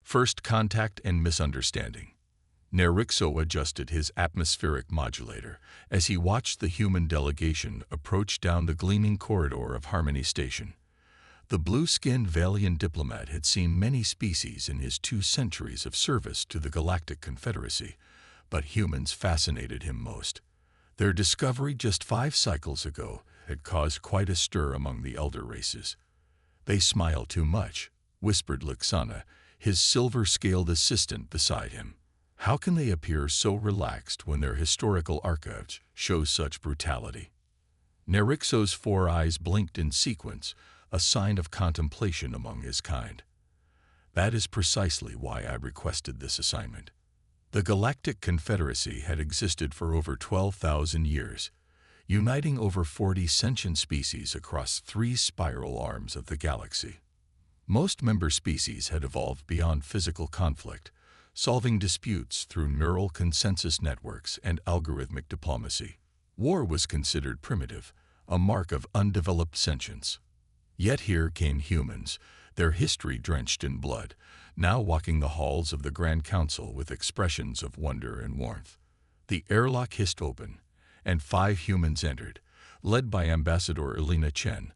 First contact and misunderstanding. Nerixo adjusted his atmospheric modulator as he watched the human delegation approach down the gleaming corridor of Harmony Station. The blue-skinned Valian diplomat had seen many species in his 2 centuries of service to the Galactic Confederacy, but humans fascinated him most. Their discovery just 5 cycles ago had caused quite a stir among the elder races. "They smile too much," whispered Lixana, his silver-scaled assistant beside him. "How can they appear so relaxed when their historical archives show such brutality?" Nerixo's 4 eyes blinked in sequence, a sign of contemplation among his kind. "That is precisely why I requested this assignment." The Galactic Confederacy had existed for over 12,000 years, uniting over 40 sentient species across 3 spiral arms of the galaxy. Most member species had evolved beyond physical conflict, solving disputes through neural consensus networks and algorithmic diplomacy. War was considered primitive, a mark of undeveloped sentience. Yet here came humans, their history drenched in blood, now walking the halls of the Grand Council with expressions of wonder and warmth. The airlock hissed open, and 5 humans entered, led by Ambassador Elena Chen,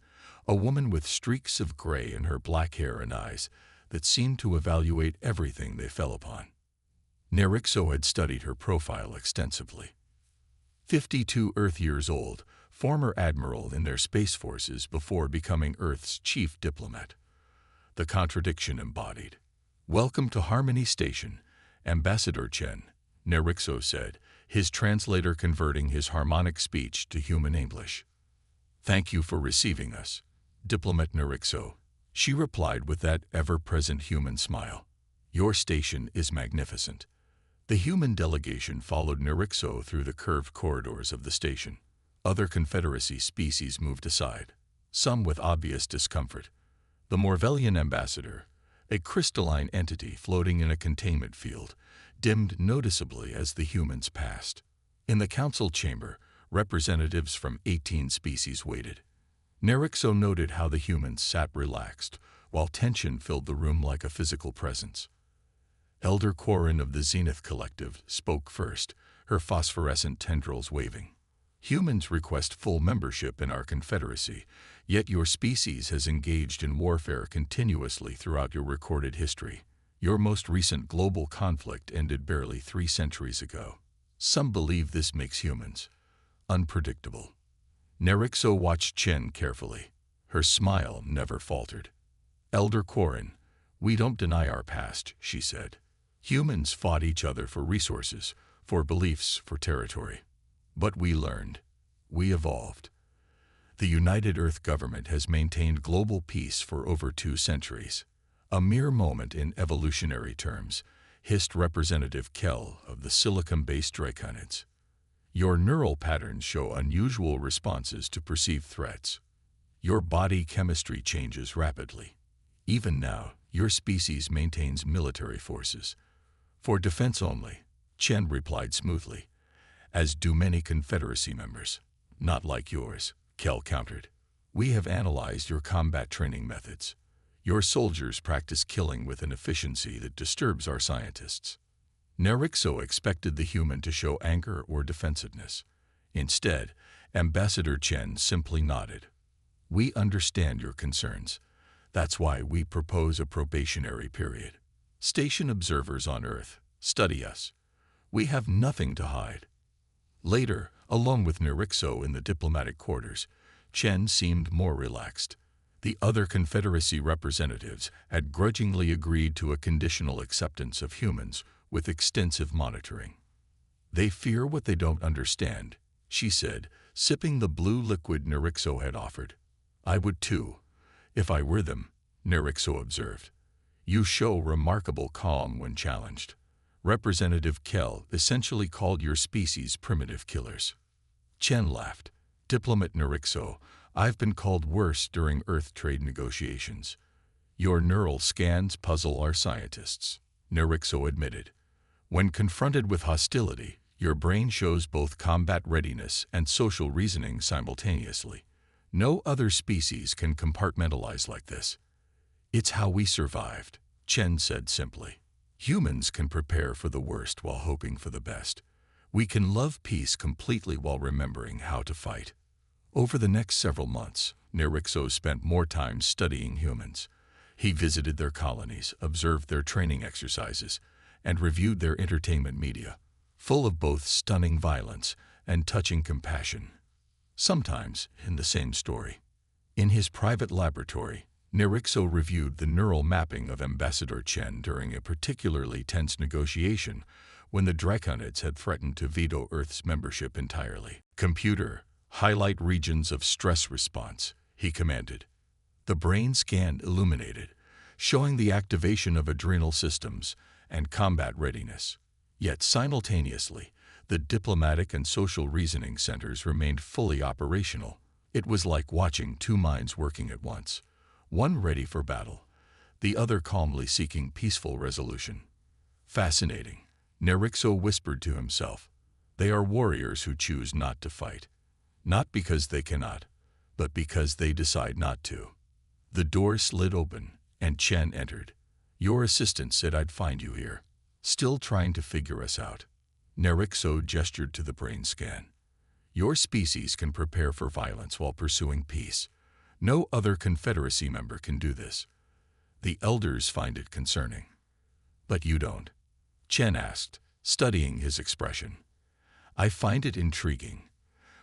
a woman with streaks of gray in her black hair and eyes that seemed to evaluate everything they fell upon. Nerixo had studied her profile extensively. 52 Earth years old, former admiral in their space forces before becoming Earth's chief diplomat. The contradiction embodied. "Welcome to Harmony Station, Ambassador Chen," Nerixo said, his translator converting his harmonic speech to human English. "Thank you for receiving us, Diplomat Nerixo," she replied with that ever-present human smile. "Your station is magnificent." The human delegation followed Nerixo through the curved corridors of the station. Other Confederacy species moved aside, some with obvious discomfort. The Morvellian ambassador, a crystalline entity floating in a containment field, dimmed noticeably as the humans passed. In the council chamber, representatives from 18 species waited. Nerixo noted how the humans sat relaxed, while tension filled the room like a physical presence. Elder Quarren of the Zenith Collective spoke first, her phosphorescent tendrils waving. "Humans request full membership in our confederacy, yet your species has engaged in warfare continuously throughout your recorded history. Your most recent global conflict ended barely 3 centuries ago. Some believe this makes humans unpredictable." Nerixo watched Chen carefully. Her smile never faltered. "Elder Quarren, we don't deny our past," she said. "Humans fought each other for resources, for beliefs, for territory. But we learned. We evolved. The United Earth government has maintained global peace for over 2 centuries. A mere moment in evolutionary terms," hissed Representative Kell of the silicon-based Draconids. "Your neural patterns show unusual responses to perceived threats. Your body chemistry changes rapidly. Even now, your species maintains military forces. For defense only," Chen replied smoothly, "as do many Confederacy members." "Not like yours," Kell countered. "We have analyzed your combat training methods. Your soldiers practice killing with an efficiency that disturbs our scientists." Nerixo expected the human to show anger or defensiveness. Instead, Ambassador Chen simply nodded. "We understand your concerns. That's why we propose a probationary period. Station observers on Earth, study us. We have nothing to hide." Later, alone with Nerixo in the diplomatic quarters, Chen seemed more relaxed. The other Confederacy representatives had grudgingly agreed to a conditional acceptance of humans with extensive monitoring. "They fear what they don't understand," she said, sipping the blue liquid Nerixo had offered. "I would too, if I were them," Nerixo observed. "You show remarkable calm when challenged. Representative Kell essentially called your species primitive killers." Chen laughed. "Diplomat Nerixo, I've been called worse during Earth trade negotiations. Your neural scans puzzle our scientists," Nerixo admitted. "When confronted with hostility, your brain shows both combat readiness and social reasoning simultaneously. No other species can compartmentalize like this." "It's how we survived," Chen said simply. Humans can prepare for the worst while hoping for the best. We can love peace completely while remembering how to fight. Over the next several months, Nerixo spent more time studying humans. He visited their colonies, observed their training exercises, and reviewed their entertainment media, full of both stunning violence and touching compassion. Sometimes in the same story. In his private laboratory, Nerixo reviewed the neural mapping of Ambassador Chen during a particularly tense negotiation when the Draconids had threatened to veto Earth's membership entirely. "Computer, highlight regions of stress response," he commanded. The brain scan illuminated, showing the activation of adrenal systems and combat readiness. Yet simultaneously, the diplomatic and social reasoning centers remained fully operational. It was like watching two minds working at once, one ready for battle, the other calmly seeking peaceful resolution. Fascinating, Nerixo whispered to himself. They are warriors who choose not to fight. Not because they cannot, but because they decide not to. The door slid open, and Chen entered. "Your assistant said I'd find you here. Still trying to figure us out." Nerixo gestured to the brain scan. "Your species can prepare for violence while pursuing peace. No other Confederacy member can do this. The elders find it concerning." "But you don't?" Chen asked, studying his expression. "I find it intriguing.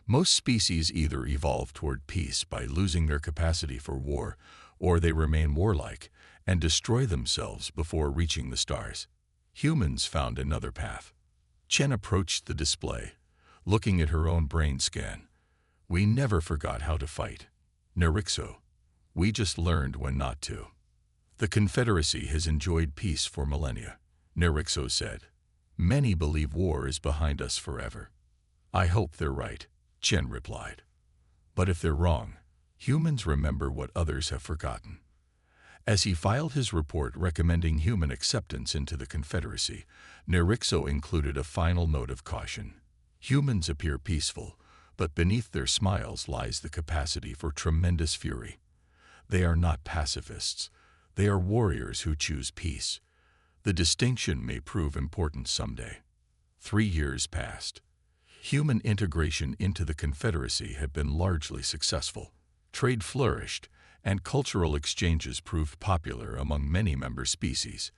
Most species either evolve toward peace by losing their capacity for war, or they remain warlike and destroy themselves before reaching the stars. Humans found another path." Chen approached the display, looking at her own brain scan. "We never forgot how to fight, Nerixo. We just learned when not to." "The Confederacy has enjoyed peace for millennia," Nerixo said. "Many believe war is behind us forever." "I hope they're right," Chen replied. "But if they're wrong, humans remember what others have forgotten." As he filed his report recommending human acceptance into the Confederacy, Nerixo included a final note of caution. "Humans appear peaceful, but beneath their smiles lies the capacity for tremendous fury. They are not pacifists. They are warriors who choose peace. The distinction may prove important someday." 3 years passed. Human integration into the Confederacy had been largely successful. Trade flourished, and cultural exchanges proved popular among many member species.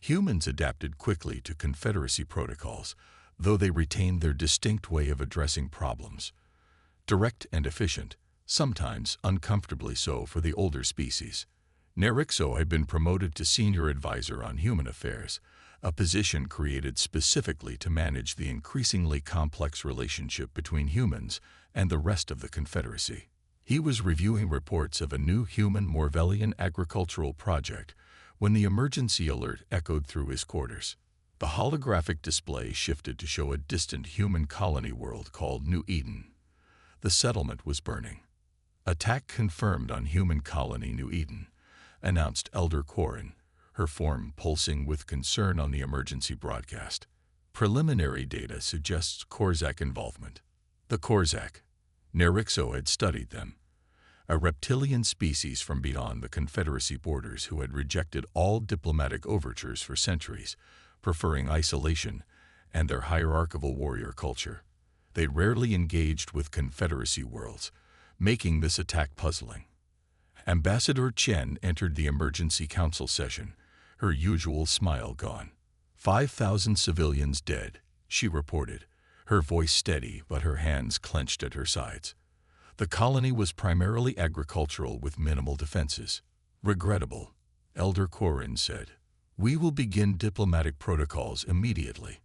Humans adapted quickly to Confederacy protocols, though they retained their distinct way of addressing problems. Direct and efficient, sometimes uncomfortably so for the older species. Nerixo had been promoted to senior advisor on human affairs, a position created specifically to manage the increasingly complex relationship between humans and the rest of the Confederacy. He was reviewing reports of a new human Morvellian agricultural project when the emergency alert echoed through his quarters. The holographic display shifted to show a distant human colony world called New Eden. The settlement was burning. "Attack confirmed on human colony New Eden," announced Elder Corin, her form pulsing with concern on the emergency broadcast. "Preliminary data suggests Korzak involvement." The Korzak. Nerixo had studied them. A reptilian species from beyond the Confederacy borders who had rejected all diplomatic overtures for centuries, preferring isolation and their hierarchical warrior culture. They rarely engaged with Confederacy worlds, making this attack puzzling. Ambassador Chen entered the emergency council session, her usual smile gone. 5,000 civilians dead, she reported, her voice steady but her hands clenched at her sides. The colony was primarily agricultural with minimal defenses. "Regrettable," Elder Corin said. "We will begin diplomatic protocols immediately.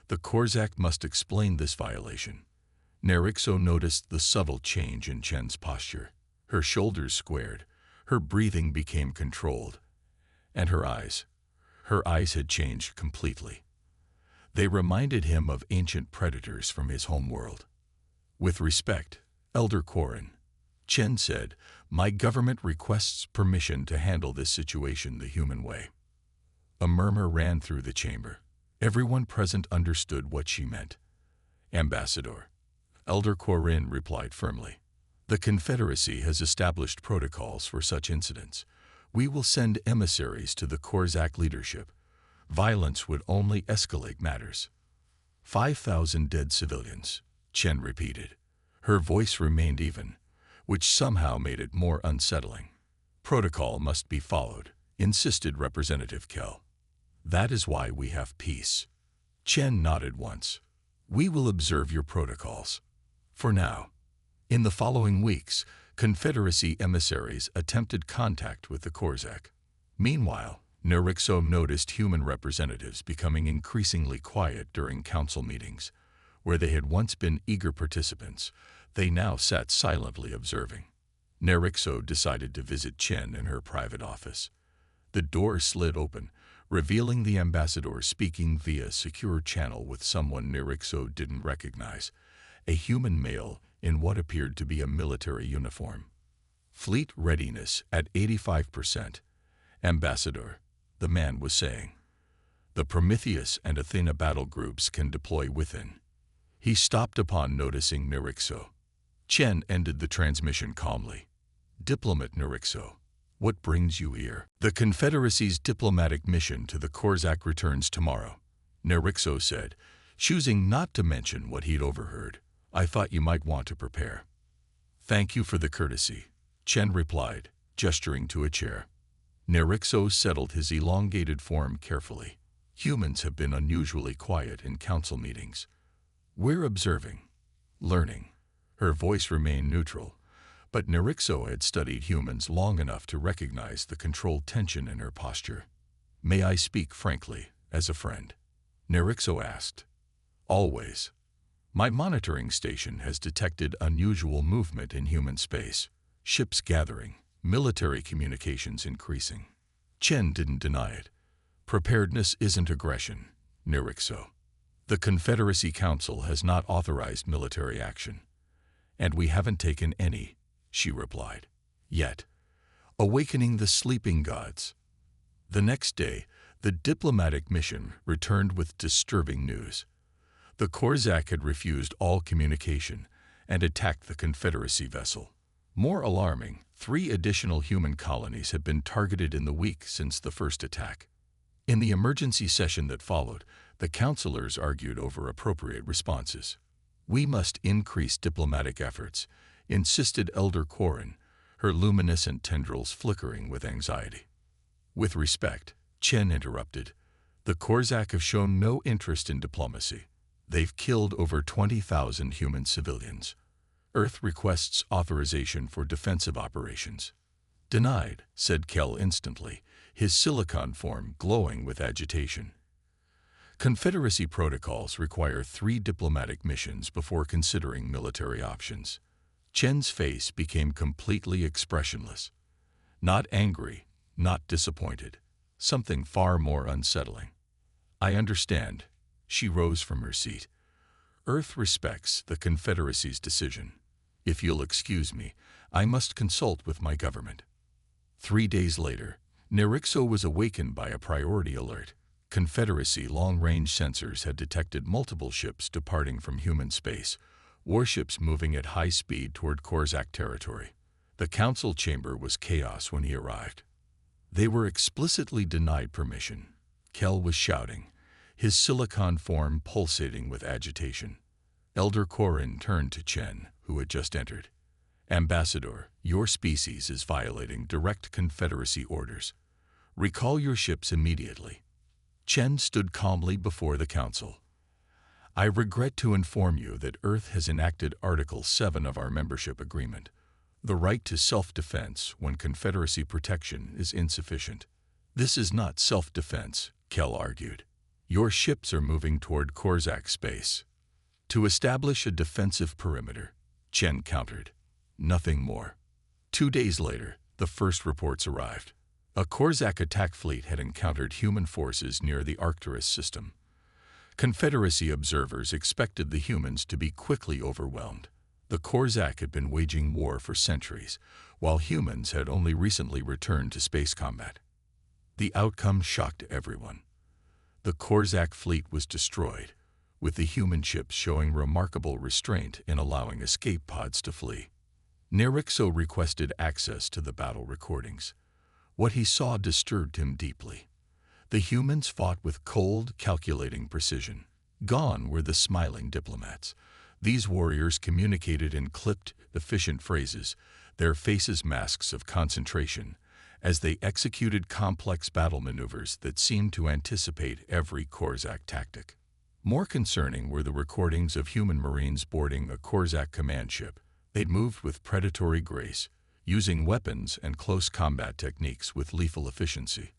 The Korzak must explain this violation." Nerixo noticed the subtle change in Chen's posture. Her shoulders squared, her breathing became controlled, and her eyes had changed completely. They reminded him of ancient predators from his homeworld. "With respect, Elder Corin," Chen said, "my government requests permission to handle this situation the human way." A murmur ran through the chamber. Everyone present understood what she meant. "Ambassador," Elder Corin replied firmly, "the Confederacy has established protocols for such incidents. We will send emissaries to the Korzak leadership. Violence would only escalate matters. 5,000 dead civilians, Chen repeated. Her voice remained even, which somehow made it more unsettling. Protocol must be followed, insisted Representative Kell. That is why we have peace. Chen nodded once. We will observe your protocols. For now. In the following weeks, Confederacy emissaries attempted contact with the Korzak. Meanwhile, Nerixo noticed human representatives becoming increasingly quiet during council meetings. Where they had once been eager participants, they now sat silently observing. Nerixo decided to visit Chen in her private office. The door slid open, revealing the ambassador speaking via a secure channel with someone Nerixo didn't recognize, a human male in what appeared to be a military uniform. Fleet readiness at 85%. Ambassador, the man was saying. The Prometheus and Athena battle groups can deploy within. He stopped upon noticing Nerixo. Chen ended the transmission calmly. Diplomat Nerixo, what brings you here? The Confederacy's diplomatic mission to the Korzak returns tomorrow, Nerixo said, choosing not to mention what he'd overheard. I thought you might want to prepare. Thank you for the courtesy, Chen replied, gesturing to a chair. Nerixo settled his elongated form carefully. Humans have been unusually quiet in council meetings. We're observing, learning. Her voice remained neutral, but Nerixo had studied humans long enough to recognize the controlled tension in her posture. May I speak frankly, as a friend? Nerixo asked. Always. My monitoring station has detected unusual movement in human space. Ships gathering, military communications increasing. Chen didn't deny it. Preparedness isn't aggression, Nerixo. The Confederacy Council has not authorized military action. And we haven't taken any, she replied. Yet. Awakening the sleeping gods. The next day, the diplomatic mission returned with disturbing news. The Korzak had refused all communication and attacked the Confederacy vessel. More alarming, 3 additional human colonies had been targeted in the week since the first attack. In the emergency session that followed, the councilors argued over appropriate responses. We must increase diplomatic efforts, insisted Elder Korin, her luminescent tendrils flickering with anxiety. With respect, Chen interrupted. The Korzak have shown no interest in diplomacy. They've killed over 20,000 human civilians. Earth requests authorization for defensive operations. Denied, said Kell instantly, his silicon form glowing with agitation. Confederacy protocols require 3 diplomatic missions before considering military options. Chen's face became completely expressionless. Not angry, not disappointed. Something far more unsettling. I understand. She rose from her seat. Earth respects the Confederacy's decision. If you'll excuse me, I must consult with my government. 3 days later, Nerixo was awakened by a priority alert. Confederacy long-range sensors had detected multiple ships departing from human space, warships moving at high speed toward Korzak territory. The council chamber was chaos when he arrived. They were explicitly denied permission. Kell was shouting, his silicon form pulsating with agitation. Elder Korin turned to Chen, who had just entered. Ambassador, your species is violating direct Confederacy orders. Recall your ships immediately. Chen stood calmly before the council. I regret to inform you that Earth has enacted Article 7 of our membership agreement, the right to self-defense when Confederacy protection is insufficient. This is not self-defense, Kell argued. Your ships are moving toward Korzak space. To establish a defensive perimeter, Chen countered. Nothing more. 2 days later, the first reports arrived. A Korzak attack fleet had encountered human forces near the Arcturus system. Confederacy observers expected the humans to be quickly overwhelmed. The Korzak had been waging war for centuries, while humans had only recently returned to space combat. The outcome shocked everyone. The Korzak fleet was destroyed, with the human ships showing remarkable restraint in allowing escape pods to flee. Nerixo requested access to the battle recordings. What he saw disturbed him deeply. The humans fought with cold, calculating precision. Gone were the smiling diplomats. These warriors communicated in clipped, efficient phrases, their faces masks of concentration, as they executed complex battle maneuvers that seemed to anticipate every Korzak tactic. More concerning were the recordings of human Marines boarding a Korzak command ship. They'd moved with predatory grace, using weapons and close combat techniques with lethal efficiency.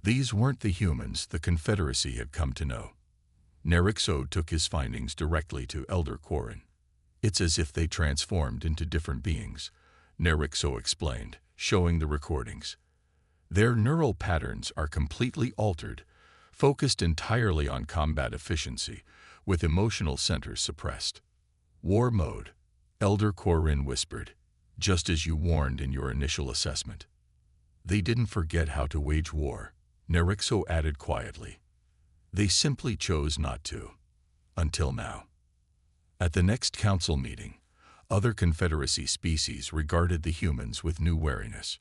These weren't the humans the Confederacy had come to know. Nerixo took his findings directly to Elder Quarren. "It's as if they transformed into different beings," Nerixo explained, showing the recordings. "Their neural patterns are completely altered, focused entirely on combat efficiency, with emotional centers suppressed." "War mode," Elder Quarren whispered, "just as you warned in your initial assessment." "They didn't forget how to wage war," Nerixo added quietly. "They simply chose not to. Until now." At the next council meeting, other Confederacy species regarded the humans with new wariness.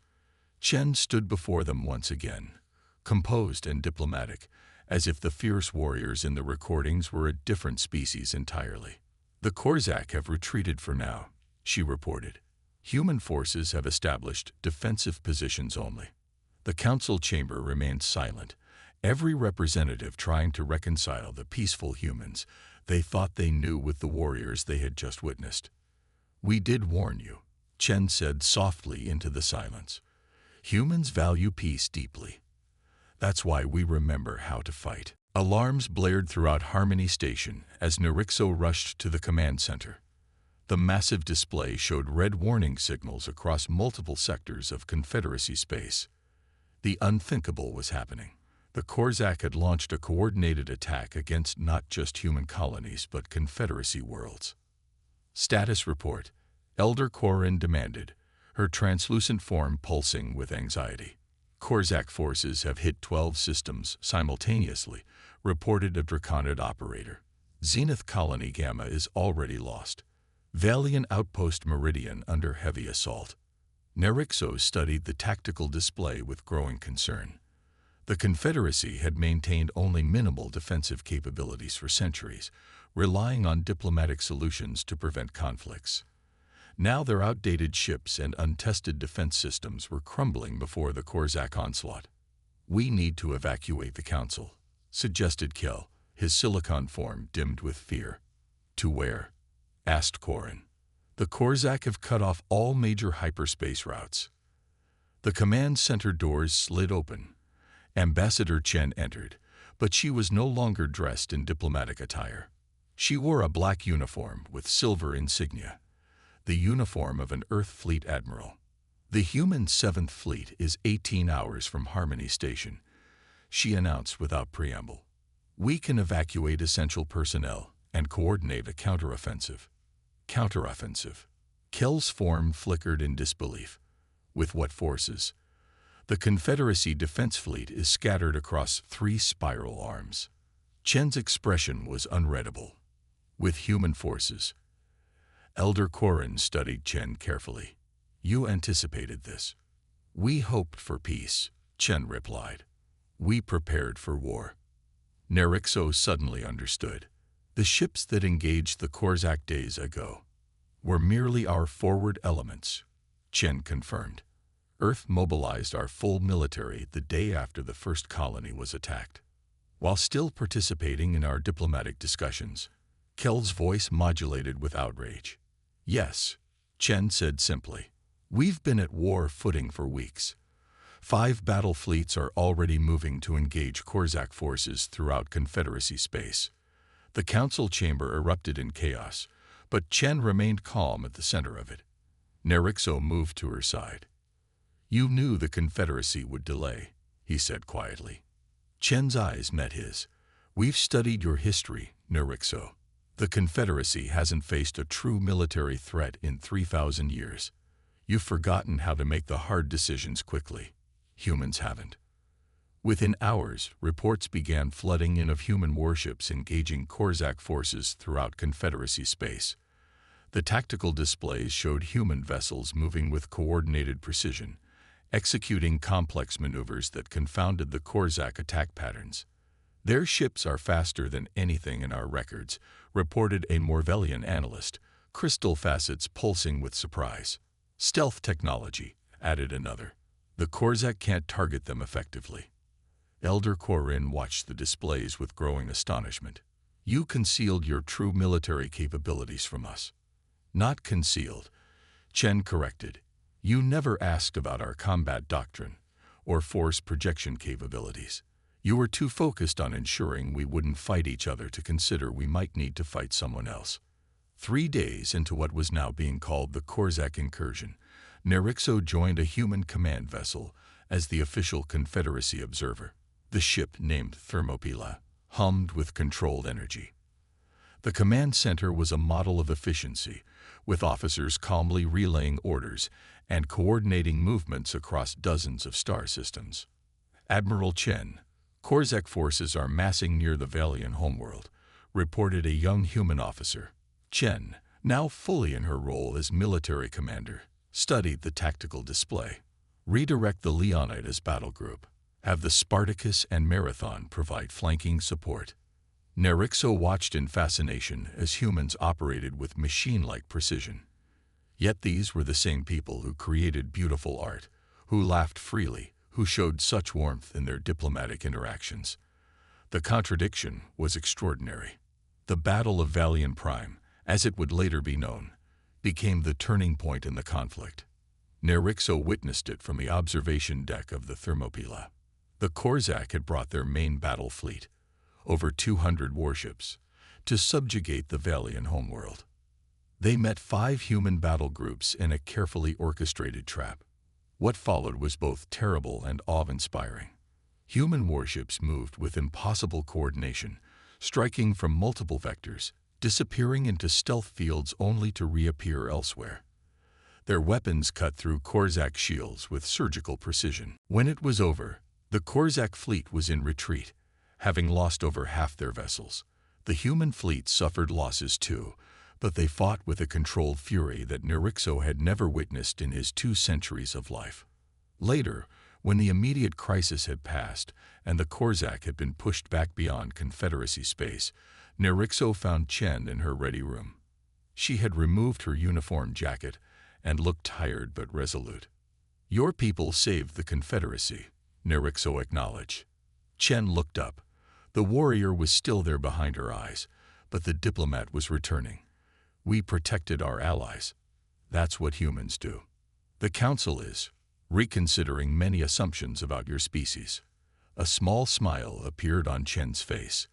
Chen stood before them once again, composed and diplomatic, as if the fierce warriors in the recordings were a different species entirely. "The Korzak have retreated for now," she reported. "Human forces have established defensive positions only." The council chamber remained silent, every representative trying to reconcile the peaceful humans they thought they knew with the warriors they had just witnessed. "We did warn you," Chen said softly into the silence. "Humans value peace deeply. That's why we remember how to fight." Alarms blared throughout Harmony Station as Nerixo rushed to the command center. The massive display showed red warning signals across multiple sectors of Confederacy space. The unthinkable was happening. The Korzak had launched a coordinated attack against not just human colonies but Confederacy worlds. "Status report," Elder Quarren demanded, her translucent form pulsing with anxiety. "Korzak forces have hit 12 systems simultaneously," reported a Draconid operator. "Zenith Colony Gamma is already lost. Valiant Outpost Meridian under heavy assault." Nerixo studied the tactical display with growing concern. The Confederacy had maintained only minimal defensive capabilities for centuries, relying on diplomatic solutions to prevent conflicts. Now their outdated ships and untested defense systems were crumbling before the Korzak onslaught. "We need to evacuate the council," suggested Kel, his silicon form dimmed with fear. "To where?" asked Quarren. "The Korzak have cut off all major hyperspace routes." The command center doors slid open. Ambassador Chen entered, but she was no longer dressed in diplomatic attire. She wore a black uniform with silver insignia, the uniform of an Earth Fleet admiral. "The human 7th Fleet is 18 hours from Harmony Station," she announced without preamble. "We can evacuate essential personnel and coordinate a counteroffensive." Counteroffensive. Kel's form flickered in disbelief. "With what forces?" "The Confederacy Defense Fleet is scattered across 3 spiral arms." Chen's expression was unreadable. "With human forces." Elder Quarren studied Chen carefully. "You anticipated this." "We hoped for peace," Chen replied. "We prepared for war." Nerixo suddenly understood. The ships that engaged the Korzak days ago were merely our forward elements, Chen confirmed. Earth mobilized our full military the day after the first colony was attacked. While still participating in our diplomatic discussions, Kel's voice modulated with outrage. "Yes," Chen said simply. "We've been at war footing for weeks. 5 battle fleets are already moving to engage Korzak forces throughout Confederacy space." The council chamber erupted in chaos, but Chen remained calm at the center of it. Nerixo moved to her side. "You knew the Confederacy would delay," he said quietly. Chen's eyes met his. "We've studied your history, Nerixo. The Confederacy hasn't faced a true military threat in 3,000 years. You've forgotten how to make the hard decisions quickly. Humans haven't." Within hours, reports began flooding in of human warships engaging Korzak forces throughout Confederacy space. The tactical displays showed human vessels moving with coordinated precision, executing complex maneuvers that confounded the Korzak attack patterns. "Their ships are faster than anything in our records," reported a Morvellian analyst, crystal facets pulsing with surprise. "Stealth technology," added another. "The Korzak can't target them effectively." Elder Korin watched the displays with growing astonishment. "You concealed your true military capabilities from us." "Not concealed," Chen corrected. "You never asked about our combat doctrine or force projection capabilities. You were too focused on ensuring we wouldn't fight each other to consider we might need to fight someone else." 3 days into what was now being called the Korzak incursion, Nerixo joined a human command vessel as the official Confederacy observer. The ship, named Thermopylae, hummed with controlled energy. The command center was a model of efficiency, with officers calmly relaying orders and coordinating movements across dozens of star systems. "Admiral Chen, Korzak forces are massing near the Valian homeworld," reported a young human officer. Chen, now fully in her role as military commander, studied the tactical display. "Redirect the Leonidas battle group. Have the Spartacus and Marathon provide flanking support." Nerixo watched in fascination as humans operated with machine-like precision. Yet these were the same people who created beautiful art, who laughed freely, who showed such warmth in their diplomatic interactions. The contradiction was extraordinary. The Battle of Valian Prime, as it would later be known, became the turning point in the conflict. Nerixo witnessed it from the observation deck of the Thermopylae. The Korzak had brought their main battle fleet, over 200 warships, to subjugate the Valian homeworld. They met 5 human battle groups in a carefully orchestrated trap. What followed was both terrible and awe-inspiring. Human warships moved with impossible coordination, striking from multiple vectors, disappearing into stealth fields only to reappear elsewhere. Their weapons cut through Korzak shields with surgical precision. When it was over, the Korzak fleet was in retreat, having lost over half their vessels. The human fleet suffered losses too, but they fought with a controlled fury that Nerixo had never witnessed in his 2 centuries of life. Later, when the immediate crisis had passed and the Korzak had been pushed back beyond Confederacy space, Nerixo found Chen in her ready room. She had removed her uniform jacket and looked tired but resolute. "Your people saved the Confederacy," Nerixo acknowledged. Chen looked up. The warrior was still there behind her eyes, but the diplomat was returning. "We protected our allies. That's what humans do. The Council is reconsidering many assumptions about your species." A small smile appeared on Chen's face,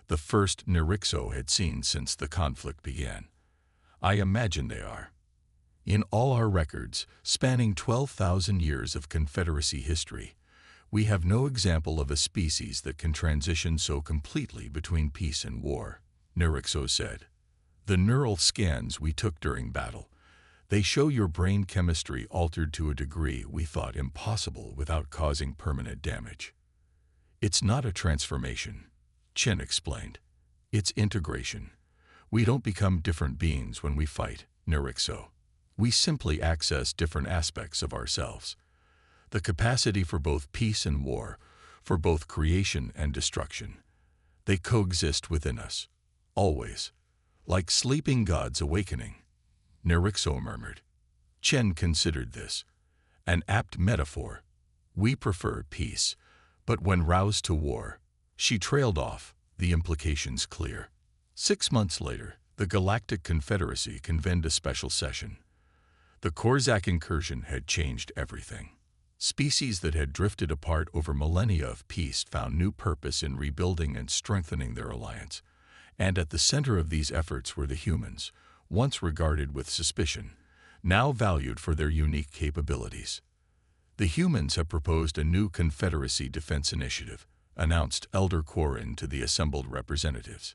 the first Nerixo had seen since the conflict began. "I imagine they are. In all our records, spanning 12,000 years of Confederacy history, we have no example of a species that can transition so completely between peace and war," Nerixo said. "The neural scans we took during battle, they show your brain chemistry altered to a degree we thought impossible without causing permanent damage." "It's not a transformation," Chen explained. "It's integration. We don't become different beings when we fight, Nerixo. We simply access different aspects of ourselves. The capacity for both peace and war, for both creation and destruction. They coexist within us, always, like sleeping gods awakening," Nerixo murmured. Chen considered this. An apt metaphor. "We prefer peace, but when roused to war," she trailed off, the implications clear. 6 months later, the Galactic Confederacy convened a special session. The Korzak incursion had changed everything. Species that had drifted apart over millennia of peace found new purpose in rebuilding and strengthening their alliance. And at the center of these efforts were the humans, once regarded with suspicion, now valued for their unique capabilities. "The humans have proposed a new Confederacy defense initiative," announced Elder Korin to the assembled representatives.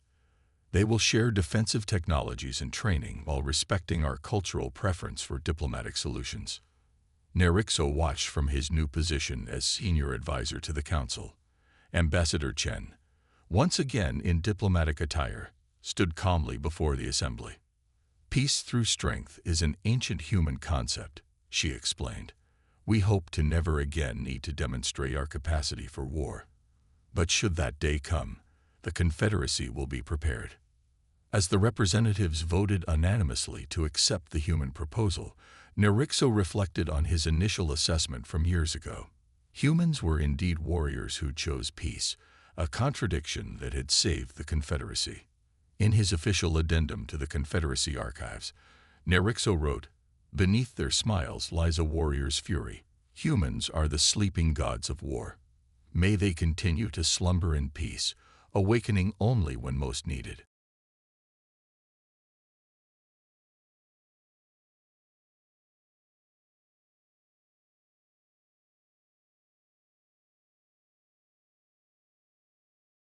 "They will share defensive technologies and training while respecting our cultural preference for diplomatic solutions." Nerixo watched from his new position as senior advisor to the Council. Ambassador Chen, once again in diplomatic attire, stood calmly before the assembly. "Peace through strength is an ancient human concept," she explained. We hope to never again need to demonstrate our capacity for war. But should that day come, the Confederacy will be prepared. As the representatives voted unanimously to accept the human proposal, Nerixo reflected on his initial assessment from years ago. Humans were indeed warriors who chose peace, a contradiction that had saved the Confederacy. In his official addendum to the Confederacy archives, Nerixo wrote, "Beneath their smiles lies a warrior's fury. Humans are the sleeping gods of war. May they continue to slumber in peace, awakening only when most needed."